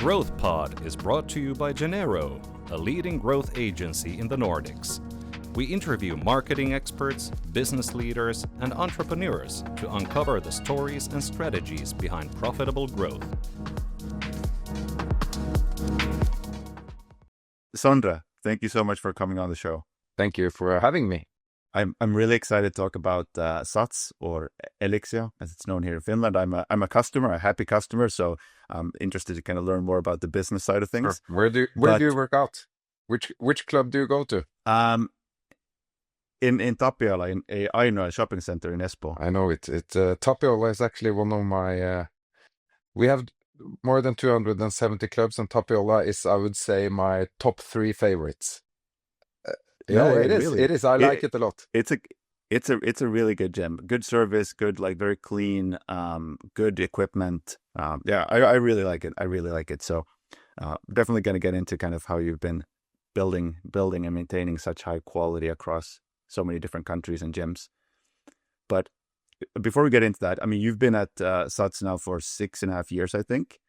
Growth Pod is brought to you by Genero, a leading growth agency in the Nordics. We interview marketing experts, business leaders, and entrepreneurs to uncover the stories and strategies behind profitable growth. Sondre, thank you so much for coming on the show. Thank you for having me. I'm really excited to talk about SATS, or Elixia, as it's known here in Finland. I'm a customer, a happy customer, so I'm interested to kind of learn more about the business side of things. Where do you work out? Which club do you go to? In Tapiola, in Ainoa shopping center in Espoo. I know it. Tapiola is actually one of my. We have more than 270 clubs, and Tapiola is, I would say, my top 3 favorites. No, it is. really. It is. I like it a lot. It's a really good gym. Good service, good, like, very clean, good equipment. I really like it. I really like it. So definitely going to get into kind of how you've been building and maintaining such high quality across so many different countries and gyms. But before we get into that, I mean, you've been at SATS now for 6.5 years, I think.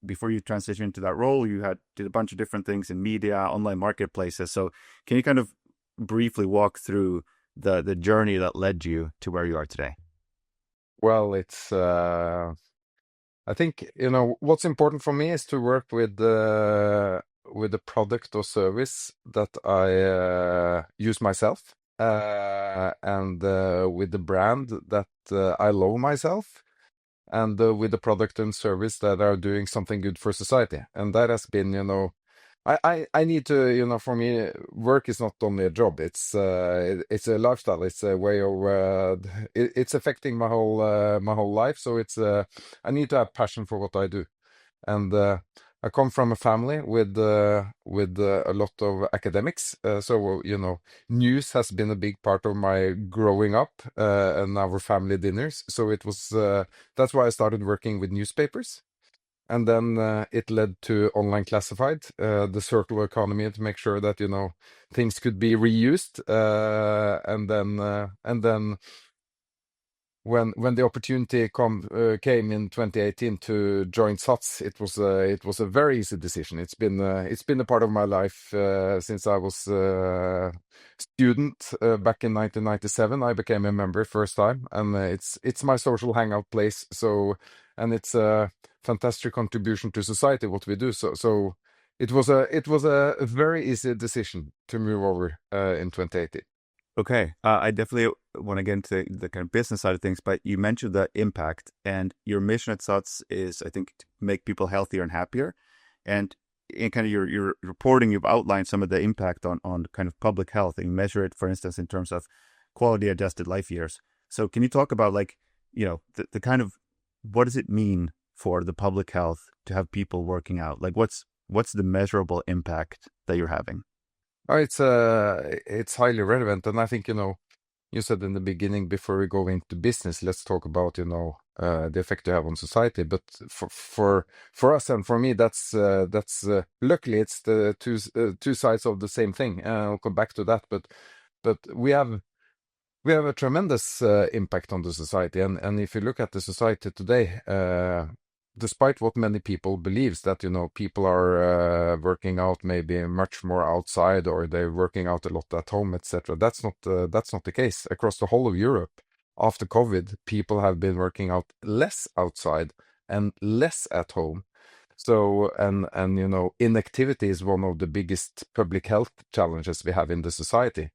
Before you transitioned into that role, you did a bunch of different things in media, online marketplaces. So can you kind of briefly walk through the journey that led you to where you are today? Well, it's. I think what's important for me is to work with the product or service that I use myself, and with the brand that I love myself, and with the product and service that are doing something good for society. And that has been, I need to, for me, work is not only a job. It's a lifestyle. It's a way of, it's affecting my whole life. So I need to have passion for what I do. And I come from a family with a lot of academics. So, news has been a big part of my growing up, and our family dinners. So it was, that's why I started working with newspapers. And then it led to online classified, the circular economy, to make sure that, things could be reused. And then when the opportunity came in 2018 to join SATS, it was a very easy decision. It's been a part of my life since I was a student back in 1997. I became a member first time, and it's my social hangout place. So, and it's a fantastic contribution to society what we do. So it was a very easy decision to move over in 2018. Okay, I definitely want to get into the kind of business side of things, but you mentioned the impact, and your mission at SATS is, I think, to make people healthier and happier. And in kind of your reporting, you've outlined some of the impact on kind of public health, and you measure it, for instance, in terms of quality adjusted life years. So can you talk about, like, the kind of, what does it mean for the public health to have people working out? Like, what's the measurable impact that you're having? Oh, it's highly relevant, and I think you said in the beginning, before we go into business, let's talk about the effect you have on society. But for us and for me, that's luckily it's the two sides of the same thing. I'll come back to that, but we have a tremendous impact on the society, and if you look at the society today, despite what many people believes, that people are working out maybe much more outside, or they're working out a lot at home, etc. That's not the case across the whole of Europe. After COVID, people have been working out less outside and less at home. So and inactivity is one of the biggest public health challenges we have in the society.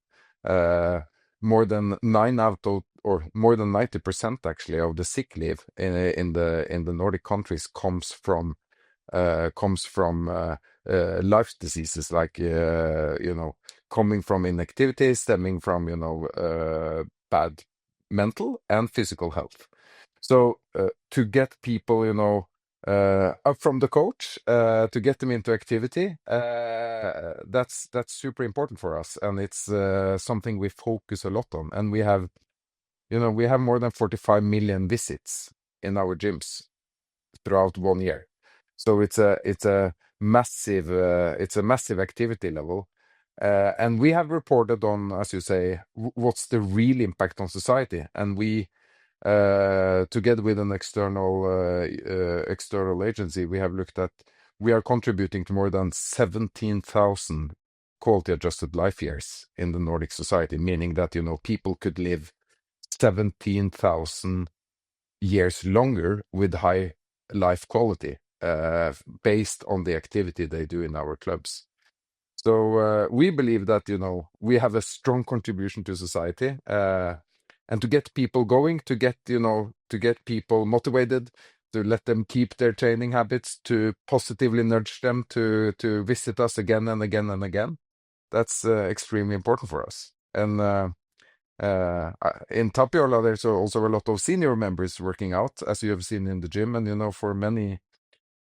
More than 90% actually of the sick leave in the Nordic countries comes from life diseases, like coming from inactivity, stemming from bad mental and physical health. So to get people up from the couch, to get them into activity, that's super important for us, and it's something we focus a lot on. And we have more than 45 million visits in our gyms throughout 1 year. So it's a massive activity level, and we have reported on, as you say, what's the real impact on society, and we Together with an external agency, we have looked at, we are contributing to more than 17,000 quality-adjusted life years in the Nordic society, meaning that, people could live 17,000 years longer with high life quality, based on the activity they do in our clubs. So we believe that, we have a strong contribution to society, and to get people going, to get people motivated, to let them keep their training habits, to positively nudge them to visit us again and again and again. That's extremely important for us. And in Tapiola, there's also a lot of senior members working out, as you have seen in the gym. And for many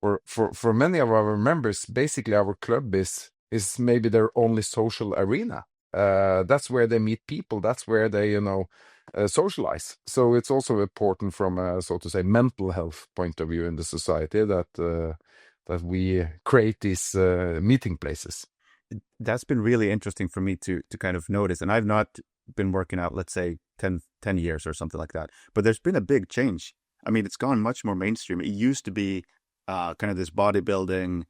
of our members, basically our club is maybe their only social arena. That's where they meet people. That's where they socialize. So it's also important from a, so to say, mental health point of view in the society that we create these meeting places. That's been really interesting for me to kind of notice. And I've not been working out, let's say 10 years or something like that, but there's been a big change. I mean, it's gone much more mainstream. It used to be kind of this bodybuilding,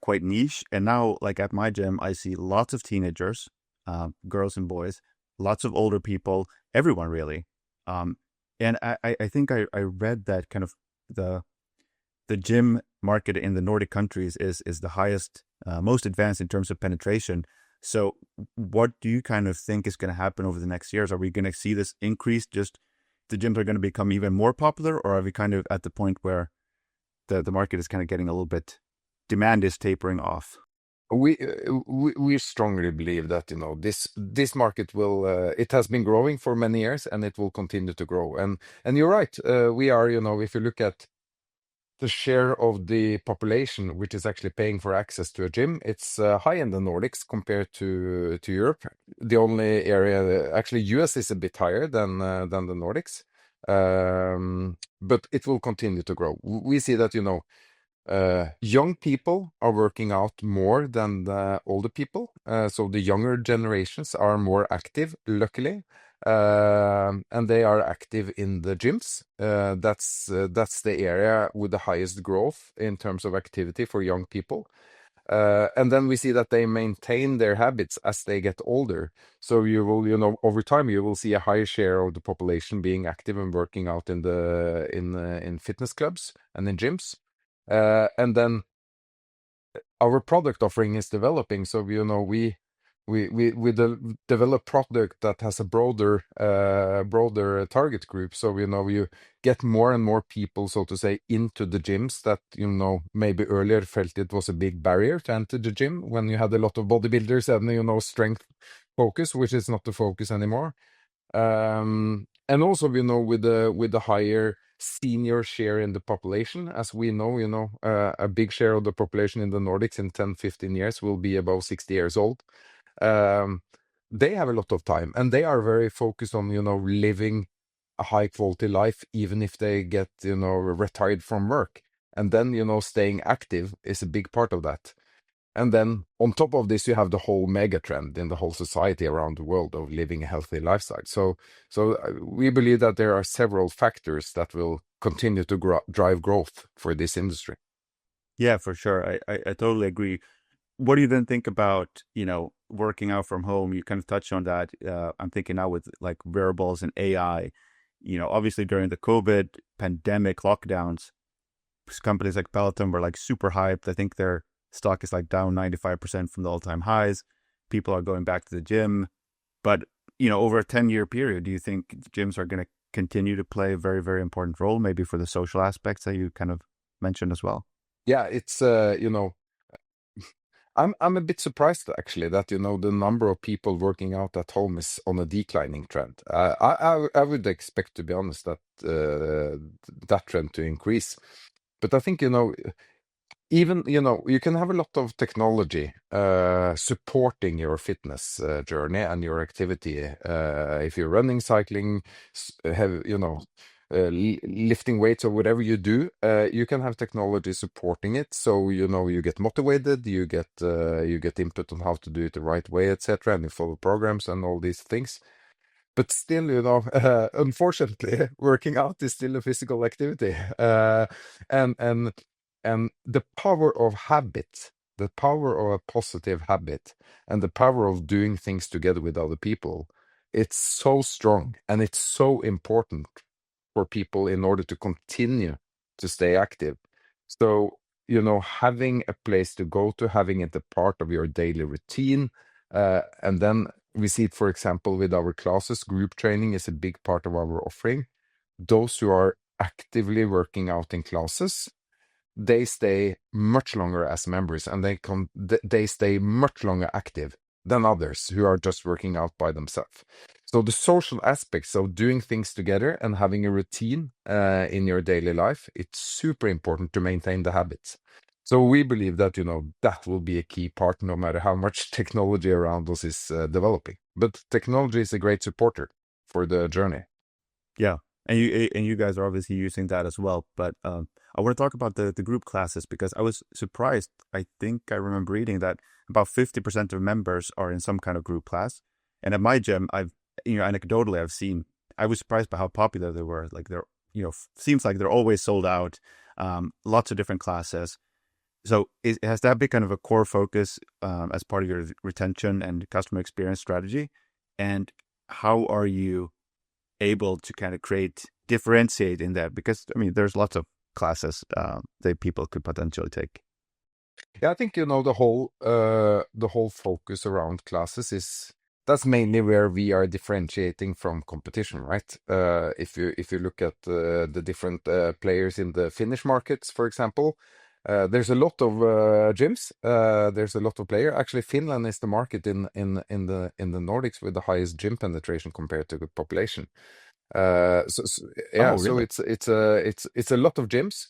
quite niche. And now, like at my gym, I see lots of teenagers, girls and boys, lots of older people, everyone really. And I think I read that kind of the gym market in the Nordic countries is the highest, most advanced in terms of penetration. So what do you kind of think is going to happen over the next years? Are we going to see this increase? Just the gyms are going to become even more popular, or are we kind of at the point where the market is kind of getting a little bit, demand is tapering off? We strongly believe that this market will it has been growing for many years, and it will continue to grow. And you're right, we are, if you look at the share of the population which is actually paying for access to a gym, it's high in the Nordics compared to Europe. The only area, actually, US is a bit higher than the Nordics, but it will continue to grow. We see that young people are working out more than the older people, so the younger generations are more active, luckily. And they are active in the gyms. That's the area with the highest growth in terms of activity for young people. And then we see that they maintain their habits as they get older. So you will, over time, you will see a higher share of the population being active and working out in fitness clubs and in gyms. And then our product offering is developing. So we develop product that has a broader target group. So you get more and more people, so to say, into the gyms that maybe earlier felt it was a big barrier to enter the gym when you had a lot of bodybuilders and strength focus, which is not the focus anymore. And also with the higher senior share in the population, as we know, a big share of the population in the Nordics in 10-15 years will be above 60 years old. They have a lot of time, and they are very focused on living a high quality life, even if they get retired from work. And then staying active is a big part of that. And then on top of this, you have the whole mega trend in the whole society around the world of living a healthy lifestyle. So we believe that there are several factors that will continue to drive growth for this industry. Yeah, for sure. I totally agree. What do you then think about, working out from home? You kind of touched on that. I'm thinking now with like wearables and AI, obviously during the COVID pandemic lockdowns, companies like Peloton were like super hyped. I think their stock is like down 95% from the all-time highs. People are going back to the gym. But, over a 10-year period, do you think gyms are going to continue to play a very, very important role, maybe for the social aspects that you kind of mentioned as well? Yeah, it's, I'm a bit surprised actually that the number of people working out at home is on a declining trend. I would expect, to be honest, that that trend to increase. But I think even you can have a lot of technology supporting your fitness journey and your activity. If you're running, cycling, have lifting weights or whatever you do, you can have technology supporting it. So you get motivated, you get input on how to do it the right way, etc., and you follow programs and all these things. But still, unfortunately, working out is still a physical activity. And and and the power of habit, the power of a positive habit, and the power of doing things together with other people, it's so strong and it's so important for people in order to continue to stay active. So, having a place to go to, having it a part of your daily routine, and then we see it, for example, with our classes. Group training is a big part of our offering. Those who are actively working out in classes, they stay much longer as members, and they stay much longer active than others who are just working out by themselves. So the social aspects of doing things together and having a routine in your daily life, it's super important to maintain the habits. So we believe that, that will be a key part no matter how much technology around us is developing. But technology is a great supporter for the journey. Yeah, and you guys are obviously using that as well. But I want to talk about the group classes, because I was surprised. I think I remember reading that about 50% of members are in some kind of group class. And at my gym, anecdotally, I was surprised by how popular they were. Like seems like they're always sold out. Lots of different classes. So has that been kind of a core focus as part of your retention and customer experience strategy? And how are you able to kind of differentiate in that? Because there's lots of classes that people could potentially take. Yeah, I think the whole focus around classes that's mainly where we are differentiating from competition, right? If you look at the different players in the Finnish markets, for example, there's a lot of gyms. There's a lot of players. Actually, Finland is the market in the Nordics with the highest gym penetration compared to the population. Yeah, Oh, so really? it's a lot of gyms.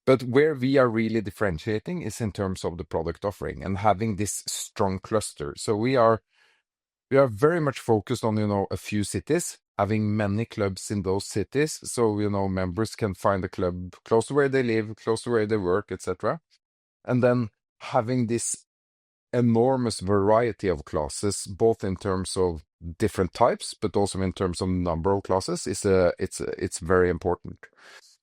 But where we are really differentiating is in terms of the product offering and having this strong cluster. So we are very much focused on, a few cities, having many clubs in those cities. So, members can find a club close to where they live, close to where they work, etc. And then having this enormous variety of classes, both in terms of different types, but also in terms of number of classes, it's very important.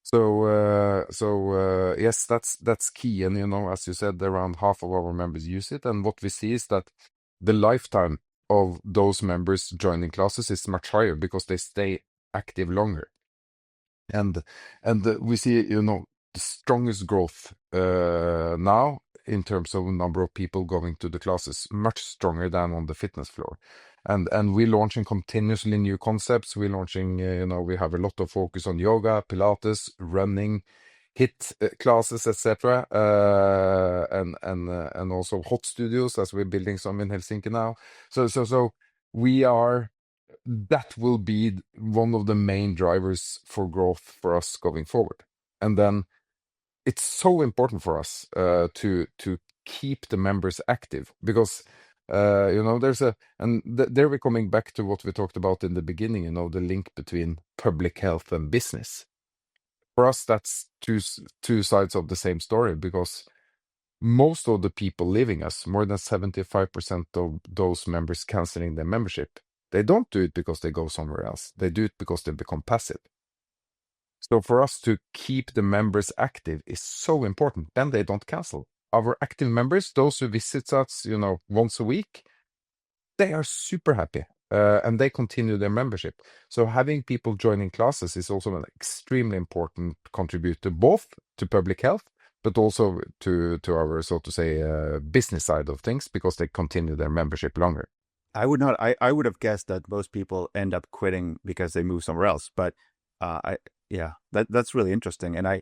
So yes, that's key. And as you said, around half of our members use it. And what we see is that the lifetime of those members joining classes is much higher because they stay active longer. And we see, the strongest growth now in terms of number of people going to the classes, much stronger than on the fitness floor. And we're launching continuously new concepts. We're launching, we have a lot of focus on yoga, Pilates, running, HIIT classes, etc. And also hot studios, as we're building some in Helsinki now. So that will be one of the main drivers for growth for us going forward. And then it's so important for us to keep the members active, because there we're coming back to what we talked about in the beginning, the link between public health and business. For us, that's two sides of the same story, because most of the people leaving us, more than 75% of those members canceling their membership, they don't do it because they go somewhere else. They do it because they become passive. So for us to keep the members active is so important. Then they don't cancel. Our active members, those who visit us, once a week, they are super happy. And they continue their membership. So having people joining classes is also an extremely important contributor, both to public health, but also to our, so to say, business side of things, because they continue their membership longer. I would not. I would have guessed that most people end up quitting because they move somewhere else. But that's really interesting. And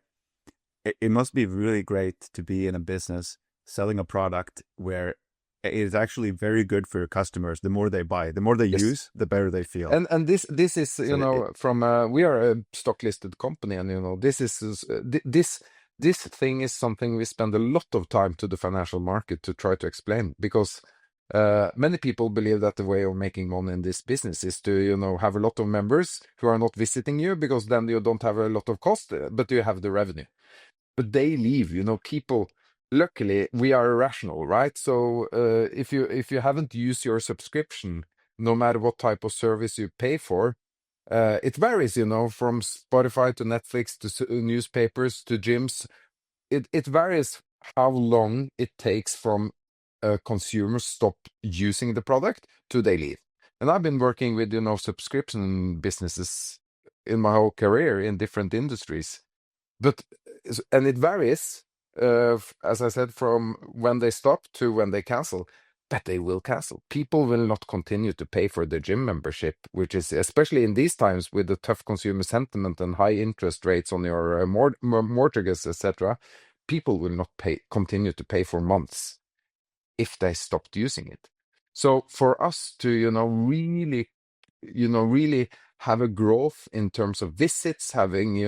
it must be really great to be in a business selling a product where it is actually very good for your customers. The more they buy, the more they use, the better they feel. And this is we are a stock listed company, and this thing is something we spend a lot of time to the financial market to try to explain, because many people believe that the way of making money in this business is to have a lot of members who are not visiting you, because then you don't have a lot of cost, but you have the revenue. But they leave, people. Luckily, we are irrational, right? So if you haven't used your subscription no matter what type of service you pay for. It varies, from Spotify to Netflix to newspapers to gyms. It varies how long it takes from consumers stop using the product to they leave. And I've been working with, subscription businesses in my whole career in different industries. And it varies, as I said, from when they stop to when they cancel. But they will cancel. People will not continue to pay for the gym membership, which is, especially in these times with the tough consumer sentiment and high interest rates on your mortgages, etc. People will not continue to pay for months if they stopped using it. So for us to, really have a growth in terms of visits, having,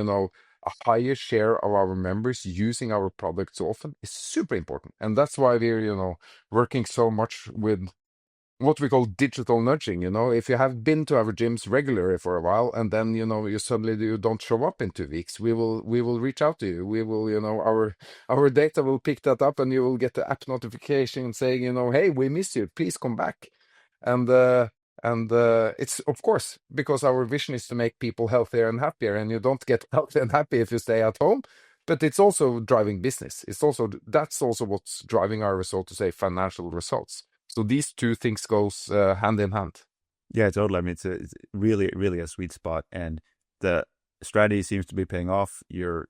a higher share of our members using our products often is super important. And that's why we're, working so much with what we call digital nudging. If you have been to our gyms regularly for a while and then, you suddenly you don't show up in 2 weeks, we will reach out to you. We will, our data will pick that up and you will get the app notification saying, hey, we miss you, please come back. And it's, of course, because our vision is to make people healthier and happier, and you don't get healthy and happy if you stay at home. But it's also driving business. That's also what's driving our result, to say financial results. So these two things goes hand in hand. Yeah, totally. I mean, it's really, really a sweet spot, and the strategy seems to be paying off. You're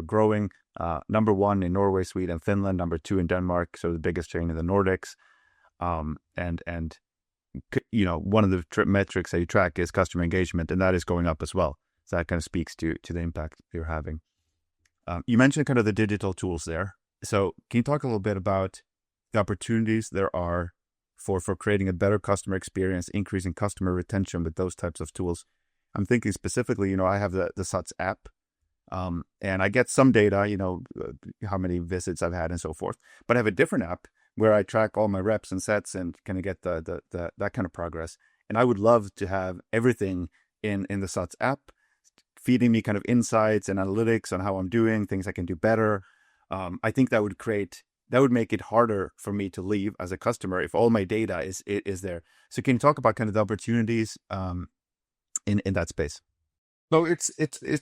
growing. Number 1 in Norway, Sweden, Finland. Number 2 in Denmark. So the biggest chain in the Nordics. And one of the metrics that you track is customer engagement, and that is going up as well. So that kind of speaks to the impact you're having. You mentioned kind of the digital tools there. So can you talk a little bit about the opportunities there are for creating a better customer experience, increasing customer retention with those types of tools? I'm thinking specifically, I have the SATS app, and I get some data, how many visits I've had and so forth. But I have a different app where I track all my reps and sets and kind of get the that kind of progress. And I would love to have everything in the SATS app, feeding me kind of insights and analytics on how I'm doing, things I can do better. I think that would make it harder for me to leave as a customer if all my data is there. So can you talk about kind of the opportunities in that space? No, it's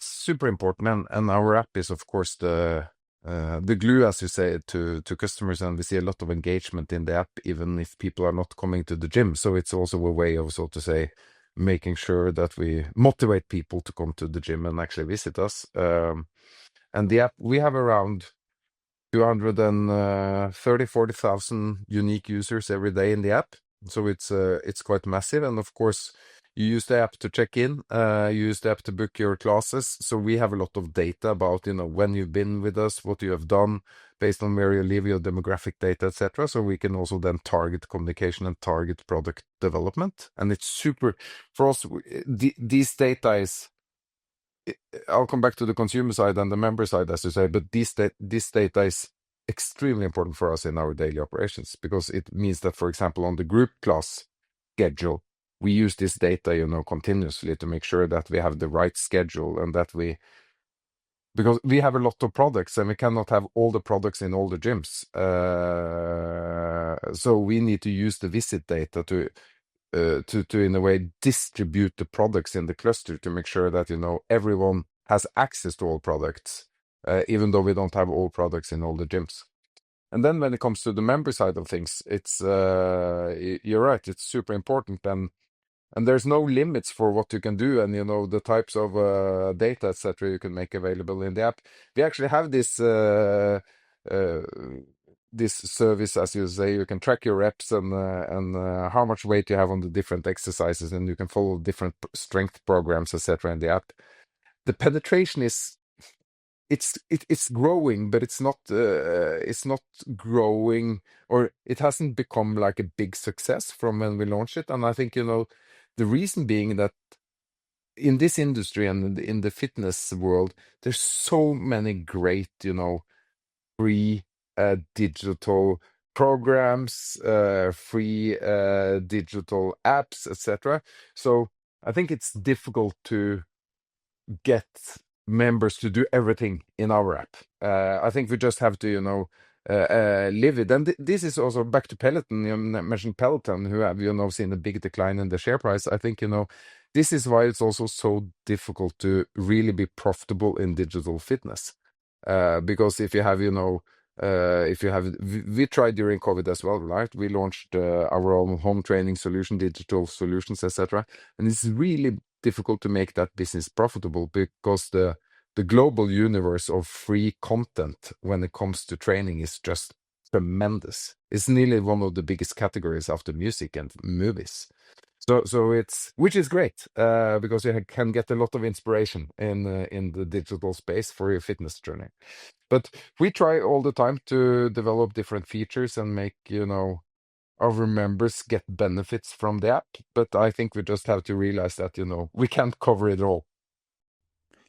super important, and our app is, of course, the glue, as you say, to customers, and we see a lot of engagement in the app, even if people are not coming to the gym. So it's also a way of, so to say, making sure that we motivate people to come to the gym and actually visit us. And the app, we have around 40,000 unique users every day in the app. So it's quite massive. And of course, you use the app to check in, you use the app to book your classes. So we have a lot of data about, when you've been with us, what you have done, based on where you live, your demographic data, etc. So we can also then target communication and target product development. And it's super, for us, these data is, I'll come back to the consumer side and the member side, as you say, but this data is extremely important for us in our daily operations, because it means that, for example, on the group class schedule, we use this data, continuously to make sure that we have the right schedule, and that because we have a lot of products and we cannot have all the products in all the gyms. So we need to use the visit data to in a way distribute the products in the cluster to make sure that everyone has access to all products, even though we don't have all products in all the gyms. And then when it comes to the member side of things, it's you're right, it's super important, and there's no limits for what you can do, and the types of data, etc., you can make available in the app. We actually have this this service, as you say. You can track your reps and how much weight you have on the different exercises, and you can follow different strength programs, etc., in the app. The penetration is it's growing, but it's not growing, or it hasn't become like a big success from when we launched it. And I think the reason being that in this industry and in the fitness world, there's so many great free digital programs, free digital apps, etc. So I think it's difficult to get members to do everything in our app. I think we just have to live it. And this is also back to Peloton. You mentioned Peloton, who have, seen a big decline in the share price. I think, this is why it's also so difficult to really be profitable in digital fitness. Because if you have, we tried during COVID as well, right? We launched our own home training solution, digital solutions, etc. And it's really difficult to make that business profitable because the global universe of free content when it comes to training is just tremendous. It's nearly one of the biggest categories after music and movies. So it's, which is great, because you can get a lot of inspiration in the digital space for your fitness journey. But we try all the time to develop different features and make, our members get benefits from the app. But I think we just have to realize that, we can't cover it all.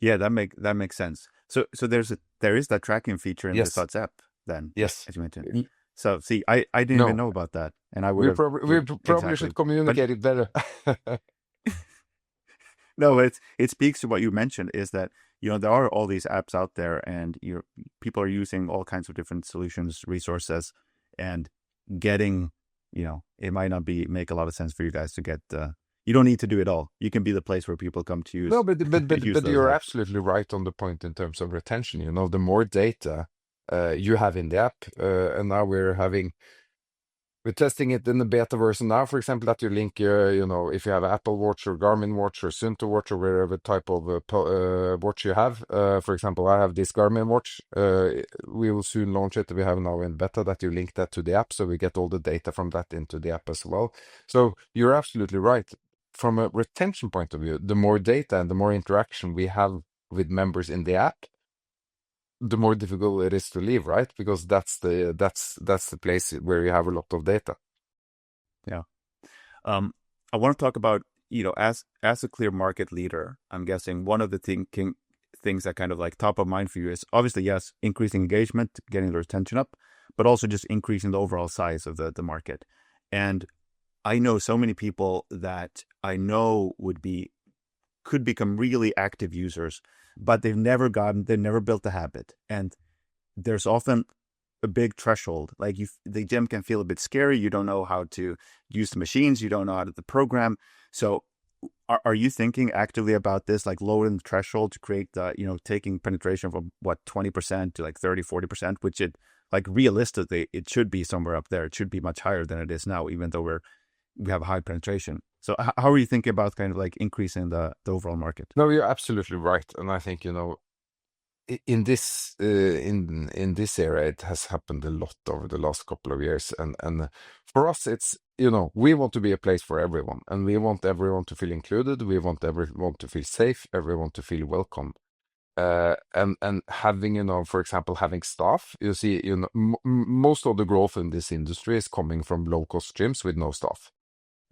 Yeah, that makes sense. So there is that tracking feature in the Yes. SATS app then, Yes. as you mentioned. So see, I didn't No. even know about that, and I would We have. probably Exactly. should communicate it better. No, it speaks to what you mentioned, is that, there are all these apps out there, and people are using all kinds of different solutions, resources, and getting, it might not make a lot of sense for you guys to get. You don't need to do it all. You can be the place where people come to use. No, but use those you're apps. absolutely right on the point in terms of retention. The more data you have in the app, and now we're testing it in the beta version now, for example, that you link, if you have Apple Watch or Garmin Watch or Sunto Watch or whatever type of watch you have. For example, I have this Garmin Watch. We will soon launch it. We have now in beta that you link that to the app, so we get all the data from that into the app as well. So you're absolutely right. From a retention point of view, the more data and the more interaction we have with members in the app, the more difficult it is to leave, right? Because that's the place where you have a lot of data. Yeah. I want to talk about, as a clear market leader, I'm guessing one of the things that kind of like top of mind for you is obviously, yes, increasing engagement, getting the retention up, but also just increasing the overall size of the market. And I know so many people that I know could become really active users, but they've never built the habit. And there's often a big threshold. Like the gym can feel a bit scary. You don't know how to use the machines. You don't know how to program. So are you thinking actively about this, like lowering the threshold to create the, taking penetration from 20% to like 30, 40%, which realistically, it should be somewhere up there. It should be much higher than it is now, even though we have a high penetration. So how are you thinking about kind of like increasing the overall market? No, you're absolutely right. And I think, in this area, it has happened a lot over the last couple of years. And for us, it's, we want to be a place for everyone, and we want everyone to feel included. We want everyone to feel safe, everyone to feel welcome. And having, for example, having staff, you see, most of the growth in this industry is coming from low-cost gyms with no staff.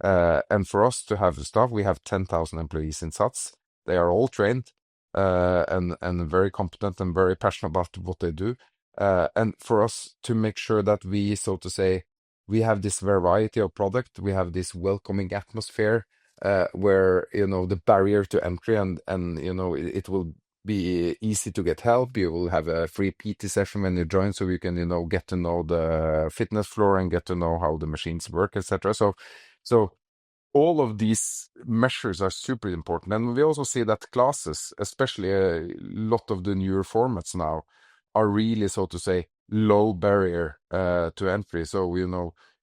And for us to have staff, we have 10,000 employees in SATS. They are all trained and very competent and very passionate about what they do. And for us to make sure that we, so to say, we have this variety of product, we have this welcoming atmosphere where, the barrier to entry and it will be easy to get help. You will have a free PT session when you join, so you can, get to know the fitness floor and get to know how the machines work, etc. So all of these measures are super important. And we also see that classes, especially a lot of the newer formats now, are really, so to say, low barrier to entry. So,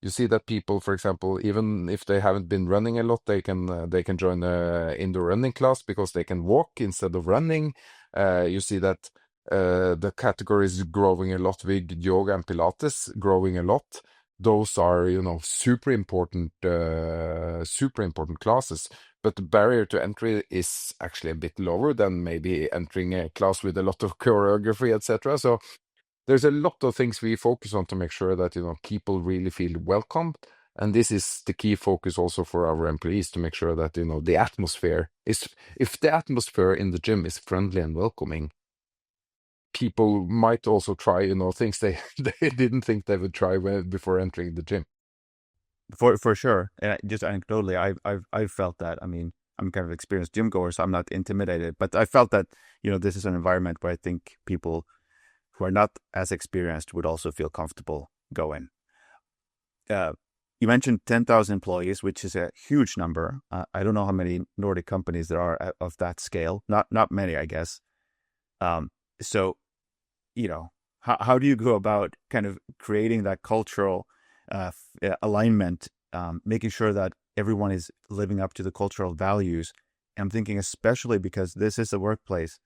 you see that people, for example, even if they haven't been running a lot, they can join a indoor running class because they can walk instead of running. You see that the category is growing a lot with yoga and Pilates growing a lot. Those are, super important classes, but the barrier to entry is actually a bit lower than maybe entering a class with a lot of choreography, etc. So there's a lot of things we focus on to make sure that, people really feel welcome. And this is the key focus also for our employees, to make sure that, the atmosphere is, if the atmosphere in the gym is friendly and welcoming, people might also try, things they didn't think they would try before entering the gym. For sure. And just anecdotally, I've felt that. I mean, I'm kind of experienced gym goer, so I'm not intimidated. But I felt that, this is an environment where I think people who are not as experienced would also feel comfortable going. You mentioned 10,000 employees, which is a huge number. I don't know how many Nordic companies there are of that scale. Not many, I guess. So, how do you go about kind of creating that cultural alignment, making sure that everyone is living up to the cultural values? I'm thinking especially because this is a workplace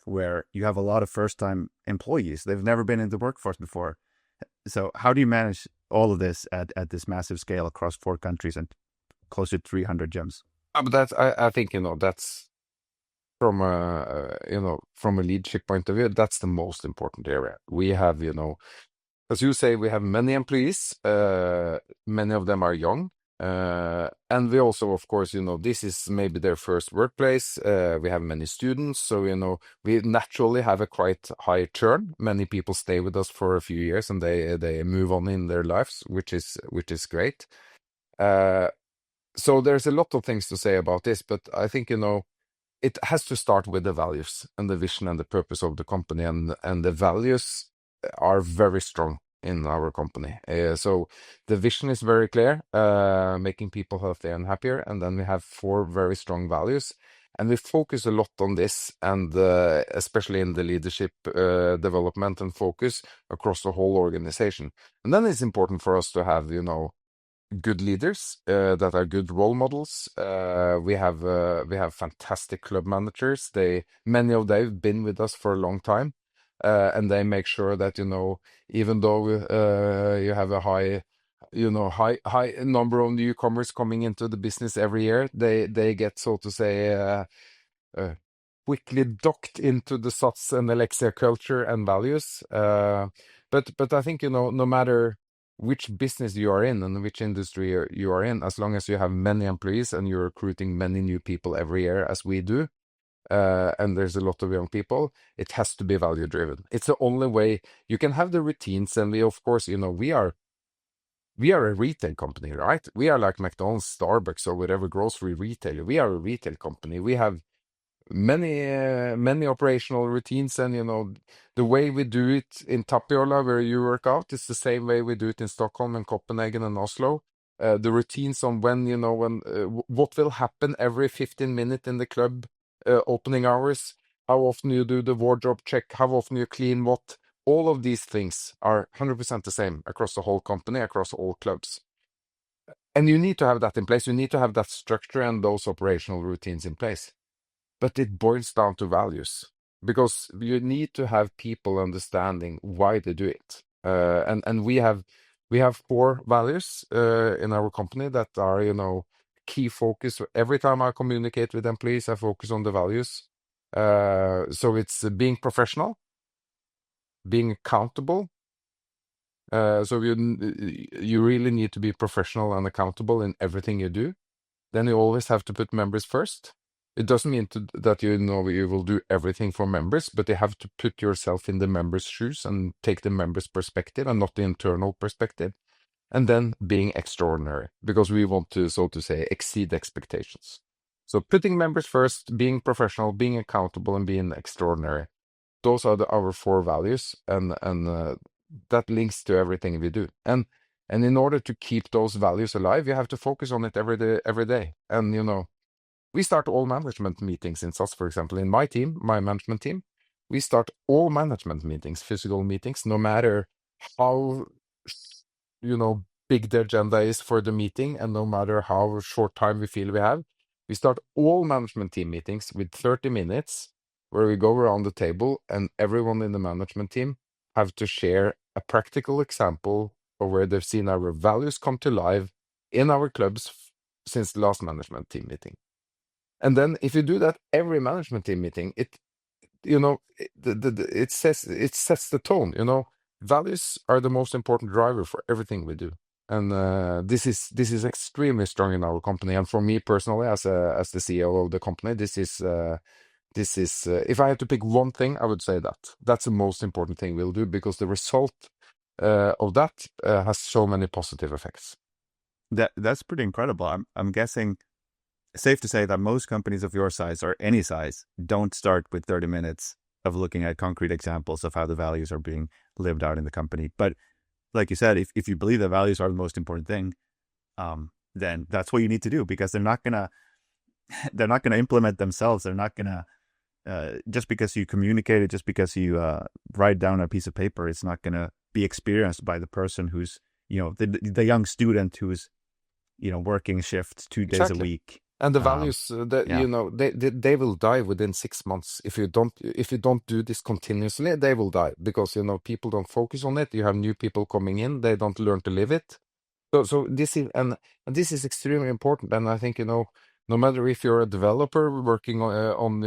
where you have a lot of first-time employees. They've never been in the workforce before. So how do you manage all of this at this massive scale across 4 countries and close to 300 gyms? But I think, that's from from a leadership point of view, that's the most important area. We have, as you say, we have many employees. Many of them are young. And we also, of course, this is maybe their first workplace. We have many students, so, we naturally have a quite high churn. Many people stay with us for a few years and they move on in their lives, which is great. So there's a lot of things to say about this, but I think, it has to start with the values and the vision and the purpose of the company, and the values are very strong in our company. So the vision is very clear, making people healthier and happier, and then we have 4 very strong values, and we focus a lot on this, and especially in the leadership development and focus across the whole organization. And then it's important for us to have, good leaders that are good role models. We have fantastic club managers. Many of them have been with us for a long time, and they make sure that, even though you have a high number of newcomers coming into the business every year, they get, so to say, quickly docked into the SATS and Alexia culture and values. But I think, no matter which business you are in and which industry you are in, as long as you have many employees and you're recruiting many new people every year, as we do, and there's a lot of young people, it has to be value driven. It's the only way you can have the routines. And we, of course, we are a retail company, right? We are like McDonald's, Starbucks, or whatever grocery retailer. We are a retail company. We have many operational routines, and the way we do it in Tapiola, where you work out, is the same way we do it in Stockholm and Copenhagen and Oslo. The routines on when what will happen every 15 minutes in the club, opening hours, how often you do the wardrobe check, how often you clean what, all of these things are 100% the same across the whole company, across all clubs. And you need to have that in place. You need to have that structure and those operational routines in place. But it boils down to values, because you need to have people understanding why they do it. And we have 4 values in our company that are, key focus. Every time I communicate with employees, I focus on the values. So it's being professional, being accountable. So you really need to be professional and accountable in everything you do. Then you always have to put members first. It doesn't mean that you will do everything for members, but you have to put yourself in the members' shoes and take the members' perspective and not the internal perspective. And then being extraordinary, because we want to, so to say, exceed expectations. So putting members first, being professional, being accountable, and being extraordinary. Those are our 4 values, and that links to everything we do. And in order to keep those values alive, you have to focus on it every day. And we start all management meetings in SATS, for example. In my management team, we start all management meetings, physical meetings, no matter how, big the agenda is for the meeting, and no matter how short time we feel we have. We start all management team meetings with 30 minutes where we go around the table and everyone in the management team have to share a practical example of where they've seen our values come to life in our clubs since the last management team meeting. And then if you do that every management team meeting, it sets the tone. Values are the most important driver for everything we do. And this is extremely strong in our company. And for me personally, as the CEO of the company, this is if I had to pick one thing, I would say that's the most important thing we'll do, because the result of that has so many positive effects. That's pretty incredible. I'm guessing, safe to say that most companies of your size, or any size, don't start with 30 minutes of looking at concrete examples of how the values are being lived out in the company. But like you said, if you believe that values are the most important thing, then that's what you need to do, because they're not gonna implement themselves. They're not gonna just because you communicate it, just because you write down a piece of paper, it's not gonna be experienced by the person who's, the young student who's, working shifts 2 days a Exactly. week. And the values that yeah. they will die within 6 months if you don't do this continuously. They will die because people don't focus on it. You have new people coming in, they don't learn to live it. So this is and this is extremely important. And I think no matter if you're a developer working on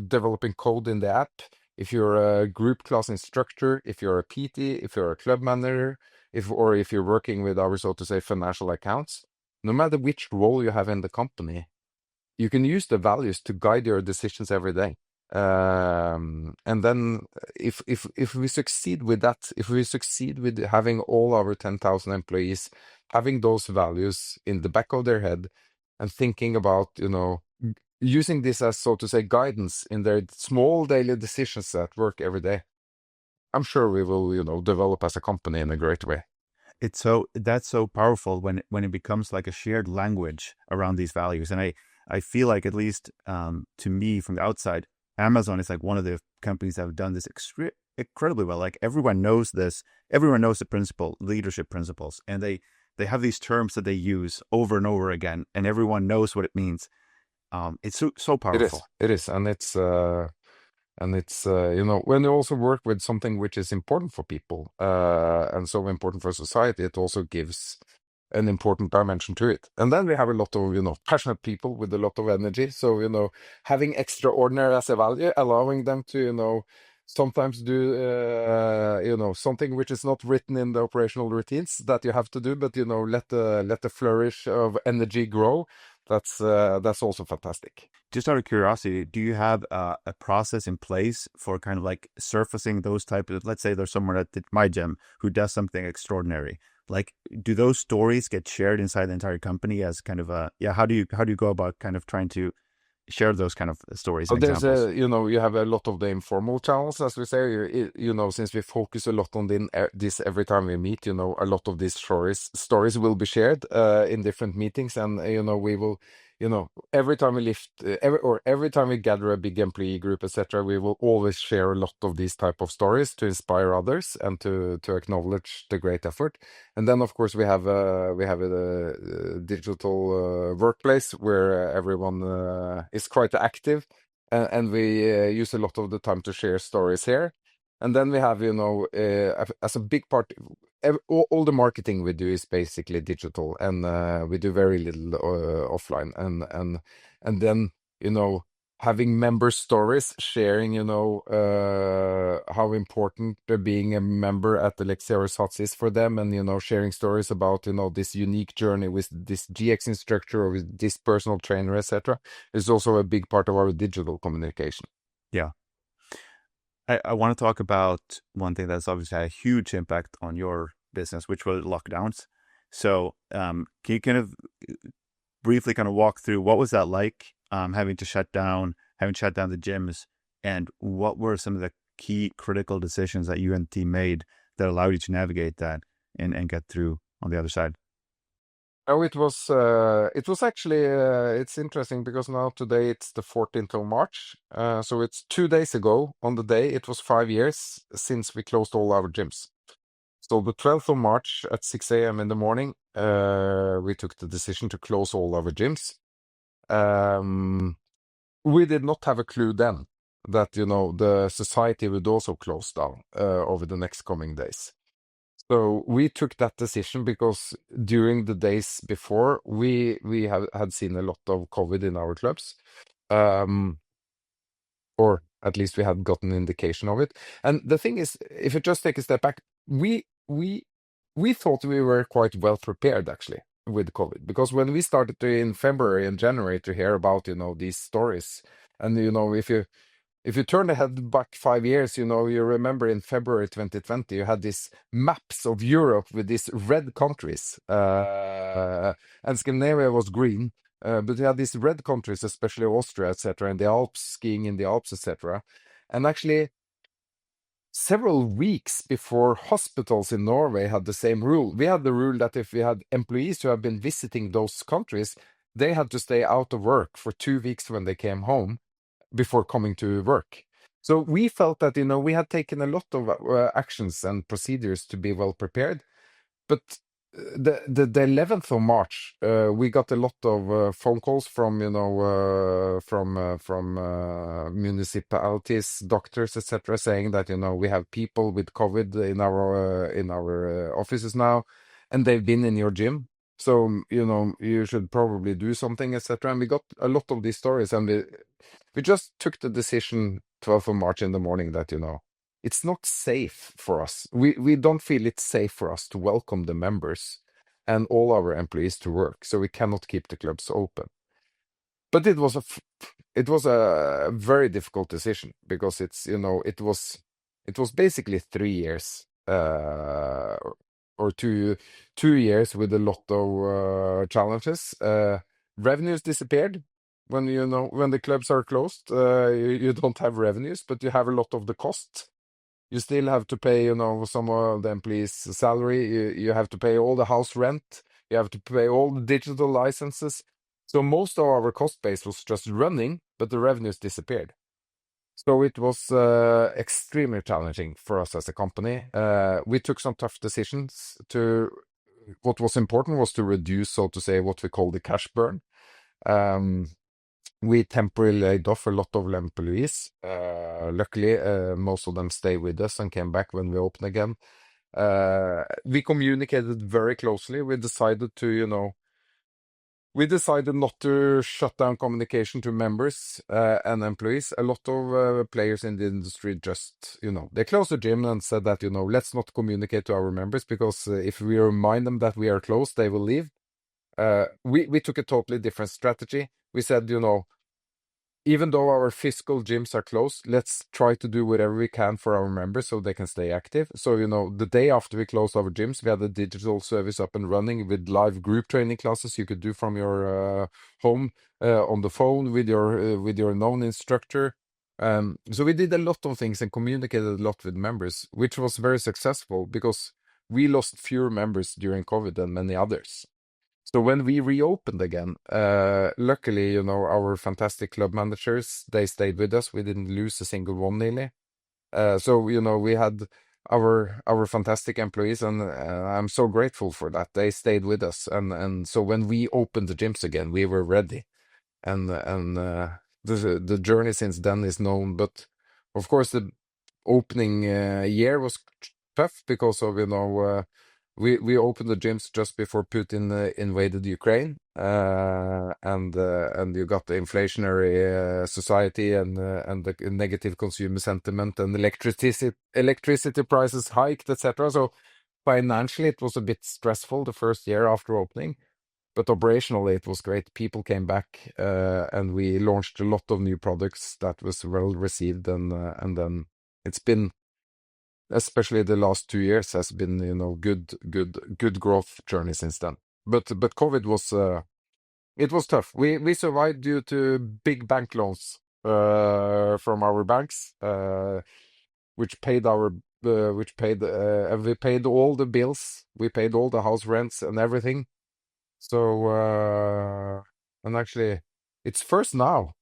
developing code in the app, if you're a group class instructor, if you're a PT, if you're a club manager, if you're working with our, so to say, financial accounts, no matter which role you have in the company, you can use the values to guide your decisions every day. And then if we succeed with that, if we succeed with having all our 10,000 employees having those values in the back of their head and thinking about, using this as, so to say, guidance in their small daily decisions at work every day, I'm sure we will, develop as a company in a great way. That's so powerful when it becomes like a shared language around these values. And I feel like, at least to me from the outside, Amazon is like one of the companies that have done this incredibly well. Like everyone knows this, everyone knows the leadership principles, and they have these terms that they use over and over again, and everyone knows what it means. It's so powerful. It is, and it's when you also work with something which is important for people and so important for society, it also gives an important dimension to it. And then we have a lot of passionate people with a lot of energy. So having extraordinary as a value, allowing them to sometimes do something which is not written in the operational routines that you have to do, but let the flourish of energy grow. That's also fantastic. Just out of curiosity, do you have a process in place for kind of like surfacing those type of, let's say there's someone at my gym who does something extraordinary. Like, do those stories get shared inside the entire company as kind of how do you go about kind of trying to share those kind of stories and There's examples? you have a lot of the informal channels, as we say, since we focus a lot on this every time we meet, a lot of these stories will be shared in different meetings. And, we will, every time we lift, every time we gather a big employee group, etc., we will always share a lot of these type of stories to inspire others and to acknowledge the great effort. And then, of course, we have a digital workplace where everyone is quite active, and we use a lot of the time to share stories here. And then we have, as a big part, all the marketing we do is basically digital, and we do very little offline. And then, having member stories, sharing, how important being a member at the Lexero SATS is for them, and, sharing stories about, this unique journey with this GX instructor or with this personal trainer, etc., is also a big part of our digital communication. Yeah. I want to talk about one thing that's obviously had a huge impact on your business, which was lockdowns. So can you kind of briefly kind of walk through what was that like, having shut down the gyms, and what were some of the key critical decisions that you and the team made that allowed you to navigate that and get through on the other side? Oh, it was actually it's interesting because now today it's the 14th of March. So it's 2 days ago on the day it was 5 years since we closed all our gyms. So the 12th of March at 6 a.m. in the morning, we took the decision to close all our gyms. We did not have a clue then that the society would also close down over the next coming days. So we took that decision because during the days before, we had seen a lot of COVID in our clubs, or at least we had gotten an indication of it. And the thing is, if you just take a step back, we thought we were quite well prepared actually with COVID, because when we started in February and January to hear about these stories, and if you turn ahead back 5 years, you remember in February 2020, you had these maps of Europe with these red countries, and Scandinavia was green, but you had these red countries, especially Austria, etc., and the Alps, skiing in the Alps, etc. And actually, several weeks before hospitals in Norway had the same rule. We had the rule that if we had employees who have been visiting those countries, they had to stay out of work for 2 weeks when they came home before coming to work. So we felt that, we had taken a lot of actions and procedures to be well prepared. But the 11th of March, we got a lot of phone calls from municipalities, doctors, etc., saying that we have people with COVID in our offices now, and they've been in your gym, so you should probably do something, etc. And we got a lot of these stories, and we just took the decision 12th of March in the morning that it's not safe for us. We don't feel it's safe for us to welcome the members and all our employees to work, so we cannot keep the clubs open. But it was a very difficult decision because it was basically 3 years or 2 years with a lot of challenges. Revenues disappeared. When the clubs are closed, you don't have revenues, but you have a lot of the cost. You still have to pay, some of the employees' salary. You have to pay all the house rent. You have to pay all the digital licenses. So most of our cost base was just running, but the revenues disappeared. So it was extremely challenging for us as a company. We took some tough decisions. What was important was to reduce, so to say, what we call the cash burn. We temporarily laid off a lot of employees. Luckily, most of them stayed with us and came back when we opened again. We communicated very closely. We decided not to shut down communication to members and employees. A lot of players in the industry just, they closed the gym and said that, let's not communicate to our members, because if we remind them that we are closed, they will leave. We took a totally different strategy. We said, even though our physical gyms are closed, let's try to do whatever we can for our members so they can stay active. So, the day after we closed our gyms, we had a digital service up and running with live group training classes you could do from your home on the phone with your known instructor. So we did a lot of things and communicated a lot with members, which was very successful because we lost fewer members during COVID than many others. So when we reopened again, luckily, our fantastic club managers, they stayed with us. We didn't lose a single one nearly. So, we had our fantastic employees, and I'm so grateful for that. They stayed with us. And so when we opened the gyms again, we were ready. And the journey since then is known. But of course, the opening year was tough because of, we opened the gyms just before Putin invaded Ukraine, and you got the inflationary society and the negative consumer sentiment, and electricity prices hiked, etc. So financially, it was a bit stressful the first year after opening, but operationally, it was great. People came back, and we launched a lot of new products that was well received, and then it's been, especially the last 2 years, has been good growth journey since then. But COVID was it was tough. We survived due to big bank loans from our banks, which paid we paid all the bills, we paid all the house rents and everything. So and actually, it's first now,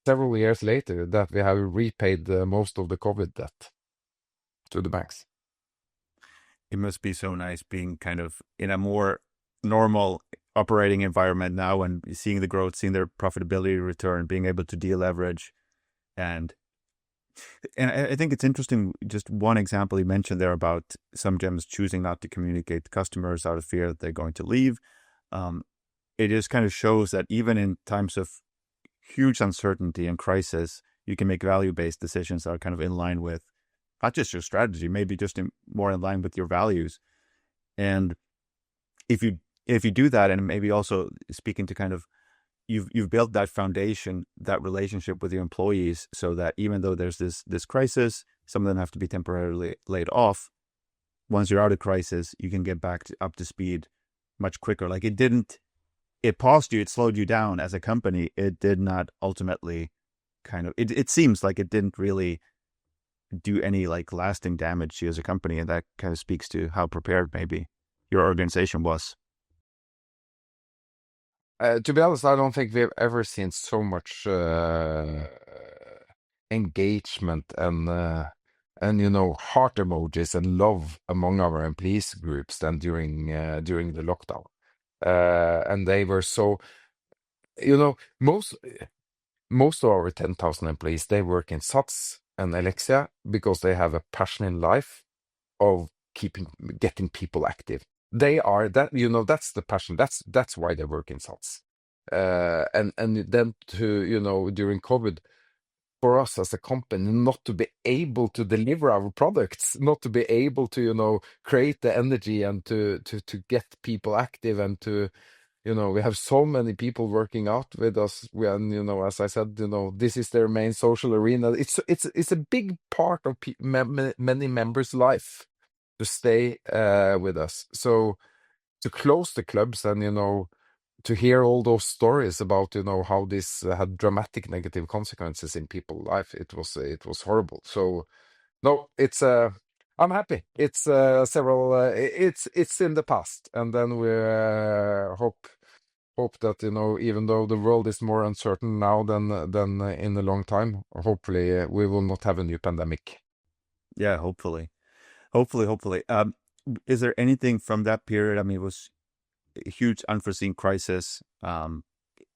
several years later, that we have repaid most of the COVID debt to the banks. It must be so nice being kind of in a more normal operating environment now and seeing the growth, seeing their profitability return, being able to deleverage. And I think it's interesting, just one example you mentioned there about some gyms choosing not to communicate to customers out of fear that they're going to leave. It just kind of shows that even in times of huge uncertainty and crisis, you can make value-based decisions that are kind of in line with not just your strategy, maybe just more in line with your values. And if you do that, and maybe also speaking to kind of, you've built that foundation, that relationship with your employees, so that even though there's this crisis, some of them have to be temporarily laid off. Once you're out of crisis, you can get back up to speed much quicker. Like it paused you, it slowed you down as a company. It did not ultimately it seems like it didn't really do any like lasting damage to you as a company, and that kind of speaks to how prepared maybe your organization was. To be honest, I don't think we've ever seen so much engagement and heart emojis and love among our employees groups than during the lockdown. And they were so, most of our 10,000 employees, they work in SATS and Alexia because they have a passion in life of getting people active. They are that, that's the passion. That's why they work in SATS. And then to, during COVID, for us as a company, not to be able to deliver our products, not to be able to, create the energy and to get people active and to, we have so many people working out with us. And, as I said, this is their main social arena. It's a big part of many members' life to stay with us. So to close the clubs and, to hear all those stories about, how this had dramatic negative consequences in people's life, it was horrible. So no, I'm happy. It's it's in the past, and then we hope that, even though the world is more uncertain now than in a long time, hopefully we will not have a new pandemic. Yeah, hopefully. Is there anything from that period? I mean, it was a huge unforeseen crisis.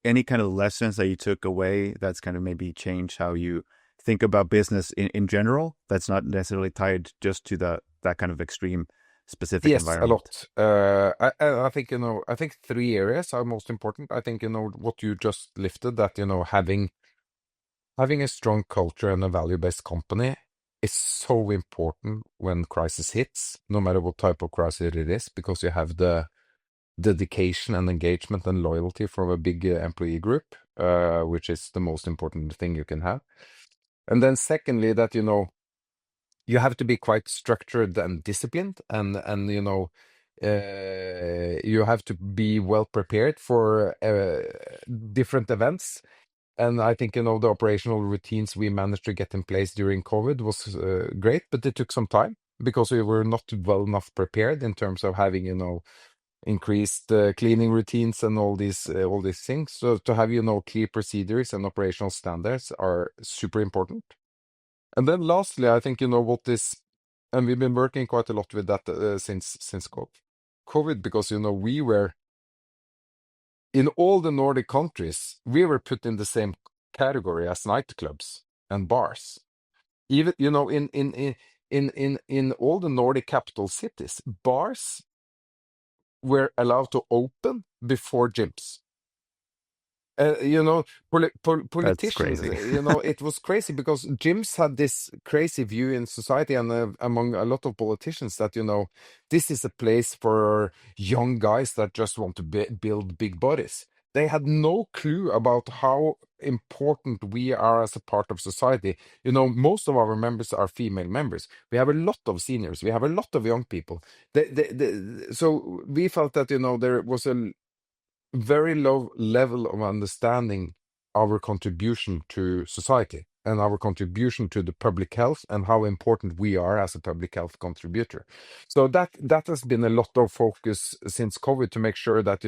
Any kind of lessons that you took away that's kind of maybe changed how you think about business in general, that's not necessarily tied just to that kind of extreme specific Yes, environment? a lot. I think, I think three areas are most important. I think, what you just lifted, that, having a strong culture and a value-based company is so important when crisis hits, no matter what type of crisis it is, because you have the dedication and engagement and loyalty from a big employee group, which is the most important thing you can have. And then secondly, that, you have to be quite structured and disciplined, and you have to be well prepared for different events. And I think, the operational routines we managed to get in place during COVID was great, but it took some time because we were not well enough prepared in terms of having, increased cleaning routines and all these things. So to have, clear procedures and operational standards are super important. And then lastly, I think, and we've been working quite a lot with that since COVID, because, we were in all the Nordic countries, we were put in the same category as nightclubs and bars. Even, in all the Nordic capital cities, bars were allowed to open before gyms. That's Politicians, crazy. it was crazy because gyms had this crazy view in society and among a lot of politicians that, this is a place for young guys that just want to build big bodies. They had no clue about how important we are as a part of society. Most of our members are female members. We have a lot of seniors. We have a lot of young people. So we felt that, there was a very low level of understanding our contribution to society and our contribution to the public health and how important we are as a public health contributor. So that has been a lot of focus since COVID to make sure that,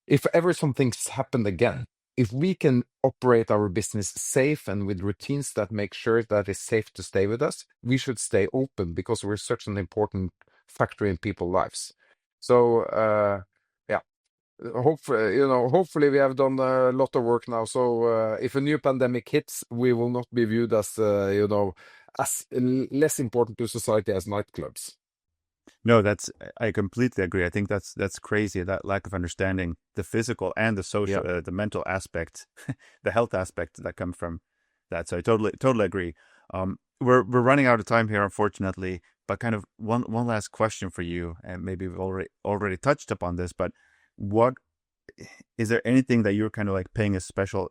if ever something's happened again, if we can operate our business safe and with routines that make sure that it's safe to stay with us, we should stay open because we're such an important factor in people's lives. So, yeah. Hopefully we have done a lot of work now. So if a new pandemic hits, we will not be viewed as, as less important to society as nightclubs. No, I completely agree. I think that's crazy, that lack of understanding the physical and the social, Yeah. the mental aspect, the health aspect that come from that. So I totally agree. We're running out of time here, unfortunately. But kind of one last question for you, and maybe we've already touched upon this, but what is there anything that you're kind of like paying a special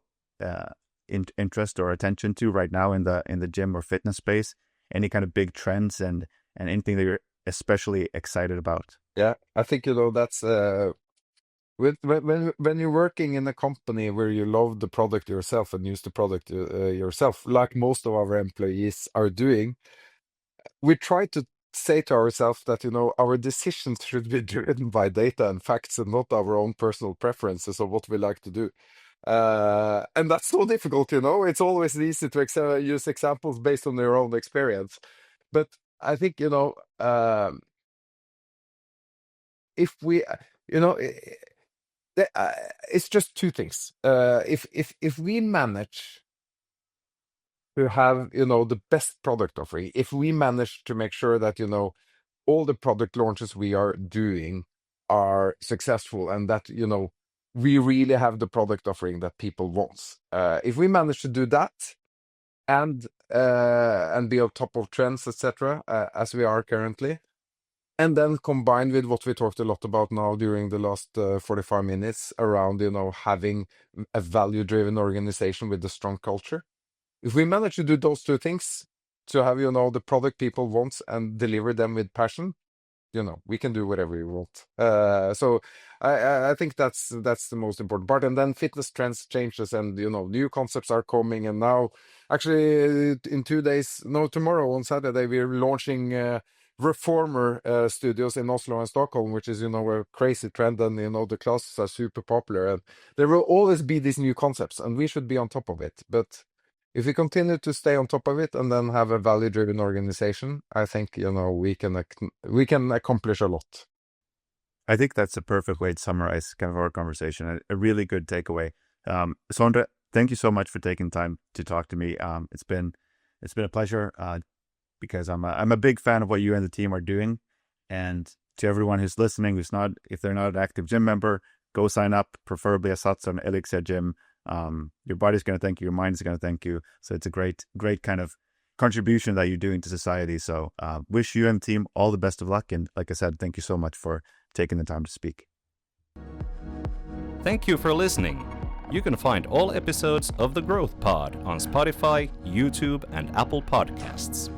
interest or attention to right now in the gym or fitness space? Any kind of big trends and anything that you're especially excited about? Yeah, I think, that's When you're working in a company where you love the product yourself and use the product yourself, like most of our employees are doing, we try to say to ourselves that, our decisions should be driven by data and facts and not our own personal preferences of what we like to do. And that's so difficult, It's always easy to use examples based on your own experience. But I think, if we, it's just two things. If we manage to have, the best product offering, if we manage to make sure that, all the product launches we are doing are successful and that, we really have the product offering that people want. If we manage to do that and be on top of trends, etc., as we are currently, and then combined with what we talked a lot about now during the last 45 minutes around, having a value-driven organization with a strong culture. If we manage to do those two things, to have, the product people want and deliver them with passion, we can do whatever we want. So I think that's the most important part. And then fitness trends changes and, new concepts are coming. And now, actually, in 2 days, no, tomorrow on Saturday, we're launching reformer studios in Oslo and Stockholm, which is, a crazy trend. And, the classes are super popular. And there will always be these new concepts and we should be on top of it. But if we continue to stay on top of it and then have a value-driven organization, I think, we can accomplish a lot. I think that's a perfect way to summarize kind of our conversation. A really good takeaway. Sondre, thank you so much for taking time to talk to me. It's been a pleasure because I'm a big fan of what you and the team are doing. And to everyone who's listening, if they're not an active gym member, go sign up, preferably a SATS or Elixir gym. Your body's going to thank you, your mind is going to thank you. So it's a great kind of contribution that you're doing to society. So wish you and the team all the best of luck. And like I said, thank you so much for taking the time to speak. Thank you for listening. You can find all episodes of The Growth Pod on Spotify, YouTube, and Apple Podcasts.